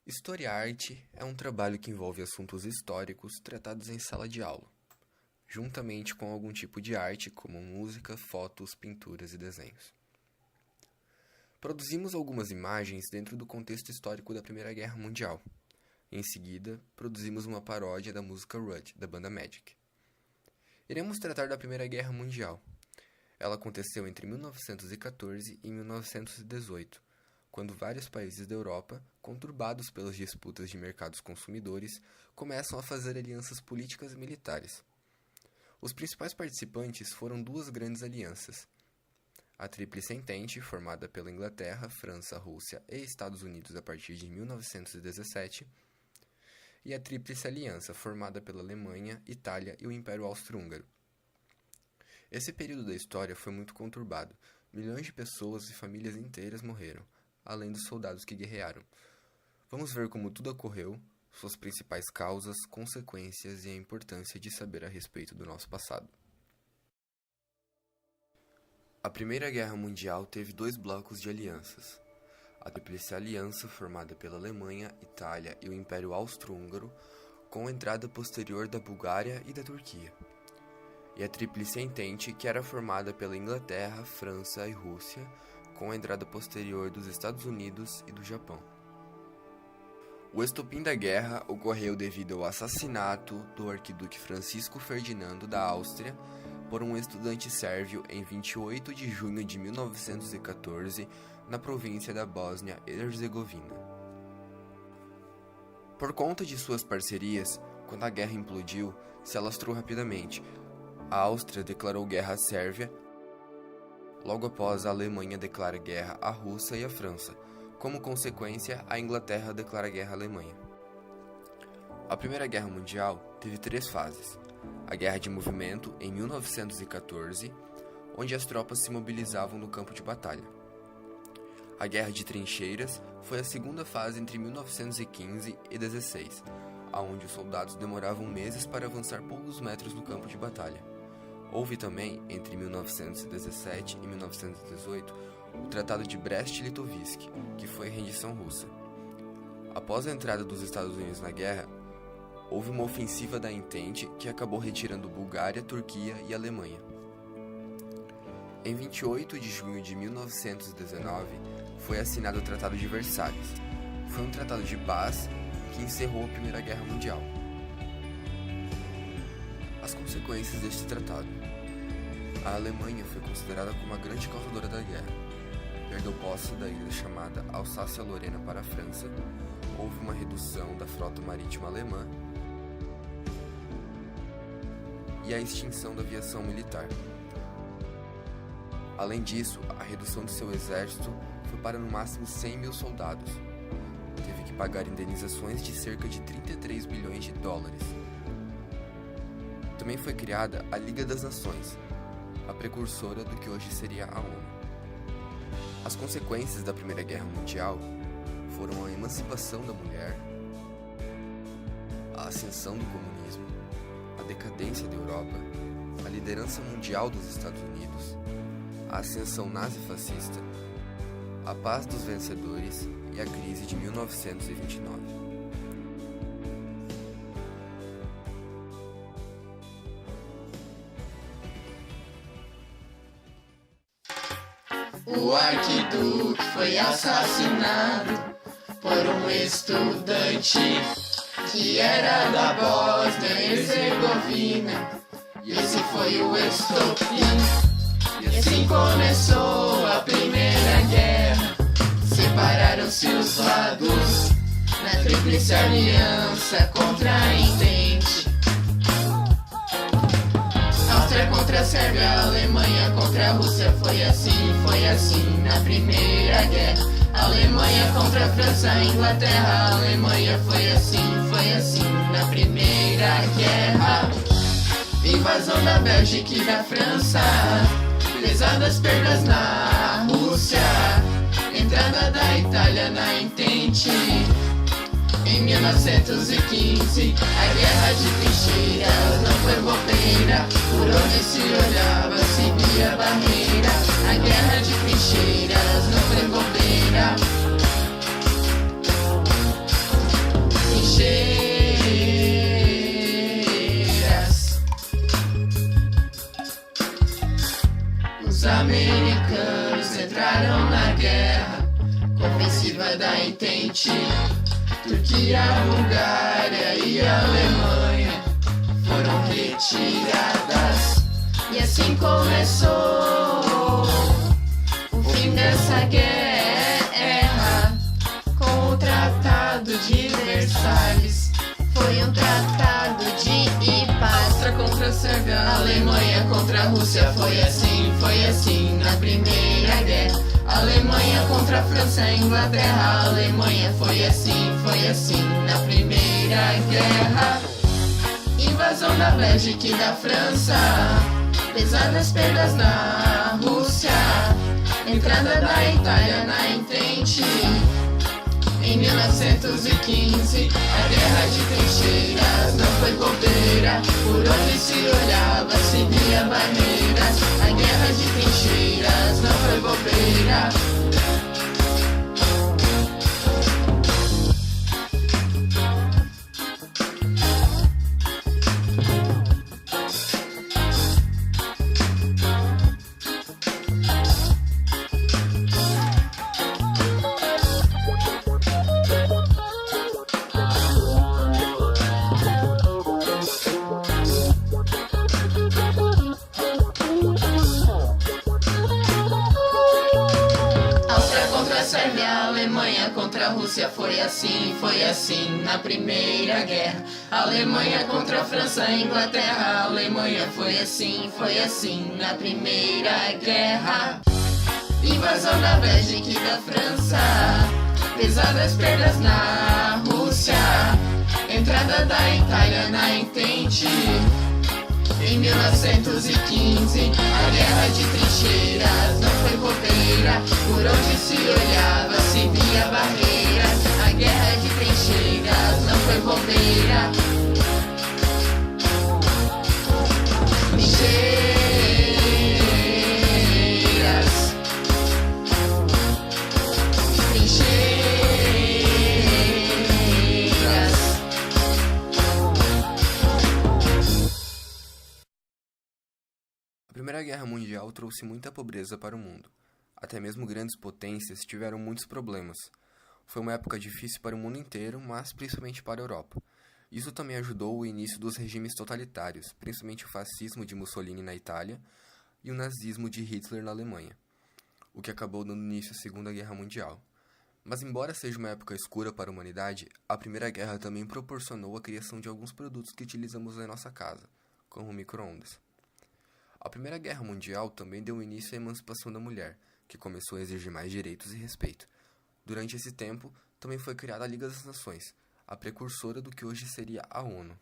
História-arte é um trabalho que envolve assuntos históricos tratados em sala de aula, juntamente com algum tipo de arte como música, fotos, pinturas e desenhos. Produzimos algumas imagens dentro do contexto histórico da Primeira Guerra Mundial. Em seguida, produzimos uma paródia da música Rudd, da banda Magic. Iremos tratar da Primeira Guerra Mundial. Ela aconteceu entre 1914 e 1918, quando vários países da Europa, conturbados pelas disputas de mercados consumidores, começam a fazer alianças políticas e militares. Os principais participantes foram duas grandes alianças: a Tríplice Entente, formada pela Inglaterra, França, Rússia e Estados Unidos a partir de 1917, e a Tríplice Aliança, formada pela Alemanha, Itália e o Império Austro-Húngaro. Esse período da história foi muito conturbado. Milhões de pessoas e famílias inteiras morreram, além dos soldados que guerrearam. Vamos ver como tudo ocorreu, suas principais causas, consequências e a importância de saber a respeito do nosso passado. A Primeira Guerra Mundial teve dois blocos de alianças. A Tríplice Aliança, formada pela Alemanha, Itália e o Império Austro-Húngaro, com a entrada posterior da Bulgária e da Turquia. E a Tríplice Entente, que era formada pela Inglaterra, França e Rússia, com a entrada posterior dos Estados Unidos e do Japão. O estopim da guerra ocorreu devido ao assassinato do arquiduque Francisco Ferdinando da Áustria por um estudante sérvio em 28 de junho de 1914, na província da Bósnia e Herzegovina. Por conta de suas parcerias, quando a guerra implodiu, se alastrou rapidamente. A Áustria declarou guerra à Sérvia. Logo após, a Alemanha declara guerra à Rússia e à França. Como consequência, a Inglaterra declara guerra à Alemanha. A Primeira Guerra Mundial teve três fases. A Guerra de Movimento, em 1914, onde as tropas se mobilizavam no campo de batalha. A Guerra de Trincheiras foi a segunda fase entre 1915 e 16, onde os soldados demoravam meses para avançar poucos metros no campo de batalha. Houve também, entre 1917 e 1918, o Tratado de Brest-Litovsk, que foi a rendição russa. Após a entrada dos Estados Unidos na guerra, houve uma ofensiva da Entente que acabou retirando Bulgária, Turquia e Alemanha. Em 28 de junho de 1919, foi assinado o Tratado de Versalhes. Foi um tratado de paz que encerrou a Primeira Guerra Mundial. As consequências deste tratado. A Alemanha foi considerada como a grande causadora da guerra. Perdeu posse da ilha chamada Alsácia-Lorena para a França. Houve uma redução da frota marítima alemã e a extinção da aviação militar. Além disso, a redução de seu exército foi para no máximo 100 mil soldados. Teve que pagar indenizações de cerca de 33 bilhões de dólares. Também foi criada a Liga das Nações, a precursora do que hoje seria a ONU. As consequências da Primeira Guerra Mundial foram a emancipação da mulher, a ascensão do comunismo, a decadência da Europa, a liderança mundial dos Estados Unidos, a ascensão nazi-fascista, a paz dos vencedores e a crise de 1929. O arquiduque foi assassinado por um estudante que era da Bósnia e Herzegovina. E esse foi o estopim. E assim começou a Primeira Guerra. Separaram-se os lados na Tríplice Aliança contra a Entente. Áustria contra a Sérvia, a Alemanha contra a Rússia. Foi assim na Primeira Guerra. Alemanha contra a França, a Inglaterra. A Alemanha foi assim na Primeira Guerra. Invasão da Bélgica e da França, pesadas perdas na Rússia. Entrada da Itália na Entente. Em 1915, a guerra de trincheiras não foi bobeira. Por onde se olhava, se via barreira. A guerra de trincheiras não foi bobeira. Oriente, Turquia, Bulgária e Alemanha foram retiradas. E assim começou o fim dessa guerra com o Tratado de Versalhes. Foi um tratado de paz. Áustria contra a Sérvia, Alemanha contra a Rússia. Foi assim na Primeira Guerra. Alemanha contra a França, Inglaterra. Alemanha foi assim na Primeira Guerra. Invasão da Bélgica e da França, pesadas perdas na Rússia, entrada da Itália na Entente. Em 1915, a guerra de trincheiras não foi bobeira. Por onde se olhava, se via barreiras. A guerra de trincheiras não foi bobeira. Sérvia, Alemanha contra a Rússia. Foi assim na Primeira Guerra. Alemanha contra a França, Inglaterra. Alemanha foi assim na Primeira Guerra. Invasão da Bélgica e da França, pesadas perdas na Rússia, entrada da Itália na Entente. Em 1915, a guerra de trincheiras não foi bobeira. Por onde se olhava, se via barreiras. A guerra de trincheiras não foi bobeira. Trincheiras, trincheiras. A Primeira Guerra Mundial trouxe muita pobreza para o mundo. Até mesmo grandes potências tiveram muitos problemas. Foi uma época difícil para o mundo inteiro, mas principalmente para a Europa. Isso também ajudou o início dos regimes totalitários, principalmente o fascismo de Mussolini na Itália e o nazismo de Hitler na Alemanha, o que acabou dando início à Segunda Guerra Mundial. Mas embora seja uma época escura para a humanidade, a Primeira Guerra também proporcionou a criação de alguns produtos que utilizamos em nossa casa, como micro-ondas. A Primeira Guerra Mundial também deu início à emancipação da mulher, que começou a exigir mais direitos e respeito. Durante esse tempo, também foi criada a Liga das Nações, a precursora do que hoje seria a ONU.